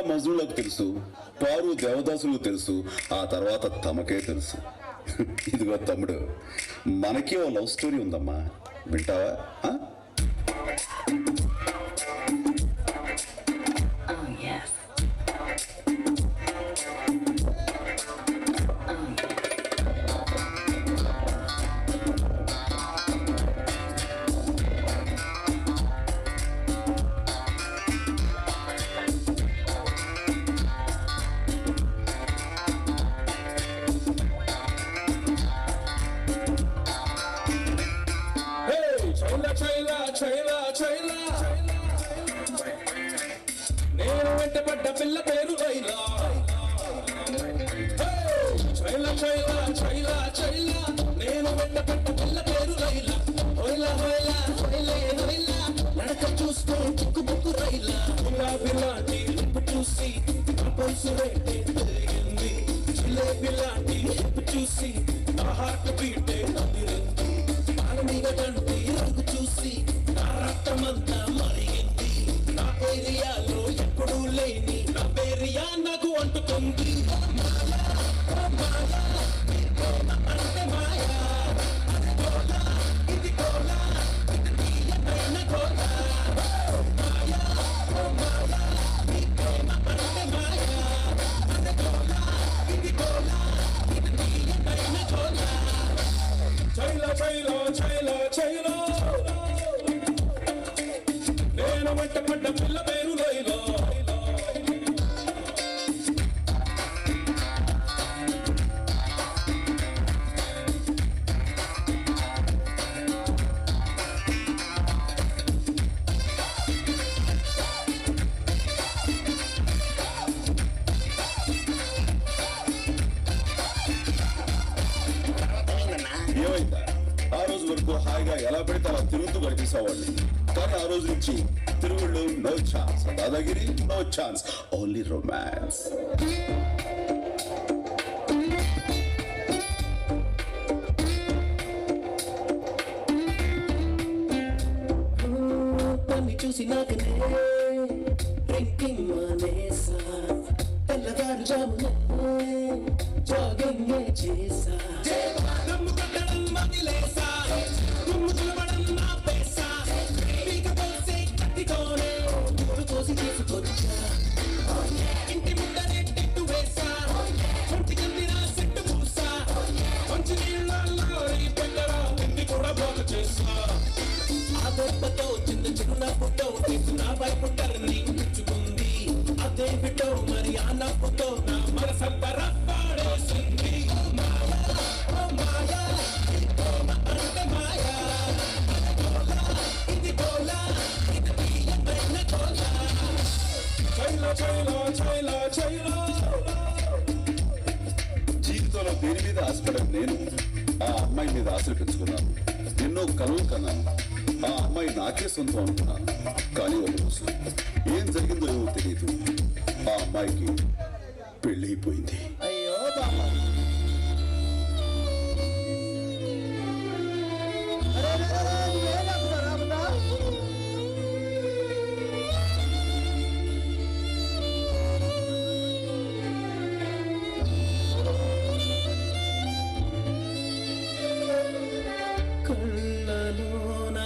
మజ్నులకు తెలుసు, పారు దేవదాసులకు తెలుసు, ఆ తర్వాత తమకే తెలుసు. ఇదిగో తమ్ముడు, మనకి ఓ లవ్ స్టోరీ ఉందమ్మా, వింటావా? నేను వెంటపడ్డ పిల్ల పేరు లైలా. చైలా చైలా చైలా చైలా, నేను వెంటపడ్డ పిల్ల పేరు లైలా. హోయిలా హోయిలా హోయిలే హోయిలా, నడక చూస్తూ బుక్కు బుక్కు రైలా. గులాబీ లాంటి లిప్ చూసి పల్సు రేటే పెరిగింది. జిలేబీ లాంటి లిప్ చూసి నా హార్ట్ బీటే అదిరింది. పాలనీగ గంటి రంగు చూసి నా రక్తమంతా మరిగింది. నా ఏరియాలో ఎప్పుడూ లేని నా ఏరియా నాకు అంటుకుంది. చైలా చైలా చైలా చైలా, నేను వెంటపడ్డ పిల్ల పేరు లైలా. ఏమైందా? ఆ రోజు వరకు హాయిగా ఎలా పడితే అలా తిరుగుతూ గడిపేసేవాడిని, కానీ ఆ రోజు నుంచి తిరుగుళ్ళు నో ఛాన్స్, దాదాగిరి నో ఛాన్స్, ఓన్లీ రొమాన్స్. పని చూసి నాకనే డ్రింకింగ్ మానేసా. తెల్లవారు జామునే జాగింగ్ చేసా. దమ్ము కొట్టడం మదిలేసా, దుమ్ము తులవడం నా పేసా. పీక కోసి కత్తితోనే ఊరు కోసి తీసుకొచ్చా. ఇంటి ముందరే టెట్టు వేసా, ఒంటి కందిన సెట్టు పూసా. మంచి నీళ్ళల్లో ఈ పెద్దరా తిండి కూడా బాగు చేసా. ఆ దెబ్బతో చిన్న చిన్న పుట్టో తీసు నా వైపు టర్నింగ్ ఇచ్చుకుంది. అదే బిడ్డో మరి ఆ నవ్వుతో నా మనసంతా రప్పాడేసింది. జీవితంలో దేని మీద ఆశపడను నేను ఆ అమ్మాయి మీద ఆశలు పెంచుకున్నాను. ఎన్నో కలలు కన్నాను. ఆ అమ్మాయి నాకే సొంతం అనుకున్నాను. కానీ ఒక రోజు ఏం జరిగిందో ఏమో తెలియదు, ఆ అమ్మాయికి పెళ్ళి అయిపోయింది. అయ్యో బాబా, కళ్ళలోన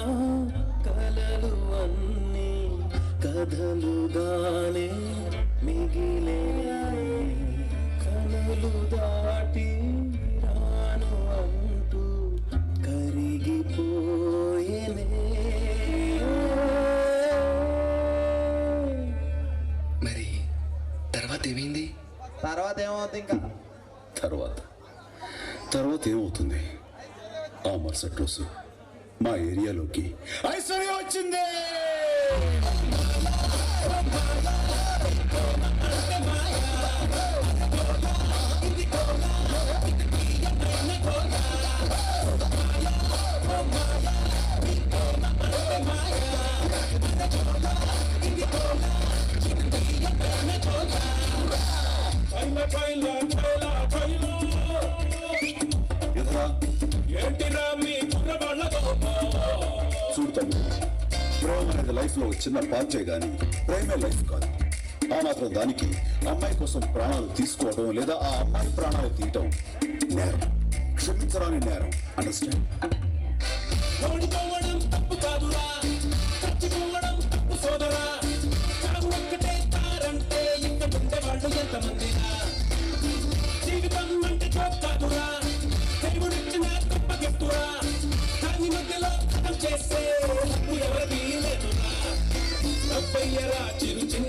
కలలు అన్నీ కథలుగానే మిగిలే. కలలు దాటి రాను అంటూ కరిగిపోయేనే. మరి తర్వాత ఏమైంది? తర్వాత ఏమవుతుంది ఇంకా? తర్వాత ఏమవుతుంది? ఆ మరుసటి రోజు మా ఏరియాలోకి ఐశ్వర్య వచ్చింది. చూడు తమ్ముడు, ప్రేమ అనేది లైఫ్ లో చిన్న పార్టే గానీ ప్రేమే లైఫ్ కాదు. ఆ మాత్రం దానికి అమ్మాయి కోసం ప్రాణాలు తీసుకోవడం లేదా ఆ అమ్మాయి ప్రాణాలు తీయటం నేరం, క్షమించరాని నేరం. అండర్స్టాండ్? ఓడిపోవడం తప్పు కాదురా, చచ్చిపోవడం తప్పు సోదరా. చావు ఒక్కటే తారంటే ఇక్కడ ఉండేవాళ్ళు ఎంతమందిరా? జీవితం అంటే జోక్ కాదురా, దేవుడిచ్చిన గొప్ప గిఫ్టురా. దాని మధ్యలో కథం చేస్తే హక్కు ఎవరిది లేదురా. తప్పయ్యరా చిరు చిన్న